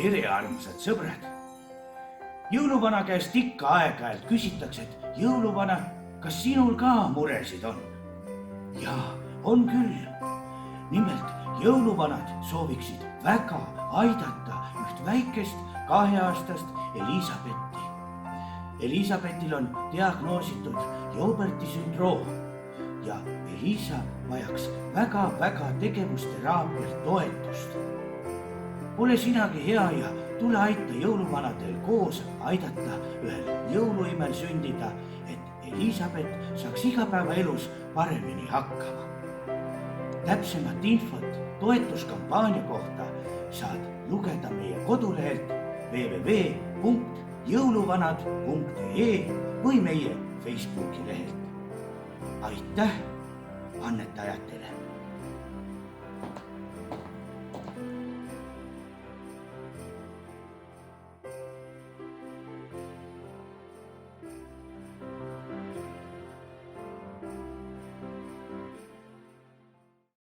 tere, armsad sõbrad! Jõuluvana käest ikka aeg-ajalt küsitakse, et jõuluvana, kas sinul ka muresid on? Jaa, on küll. Nimelt jõuluvanad sooviksid väga aidata üht väikest 2-aastast Elisabetti. Elisabetil on diagnoositud Jouberti sündroom ja Elisa vajaks väga tegevusteraapia toetust. Ole sinagi hea ja tule aita jõuluvanadel koos aidata ühel jõuluimel sündida, et Elisabeth saaks igapäevaelus paremini hakkama. Täpsemat infot toetuskampaania kohta saad lugeda meie kodulehelt www.jõuluvanad.ee või meie Facebooki lehelt. Aitäh annetajatele!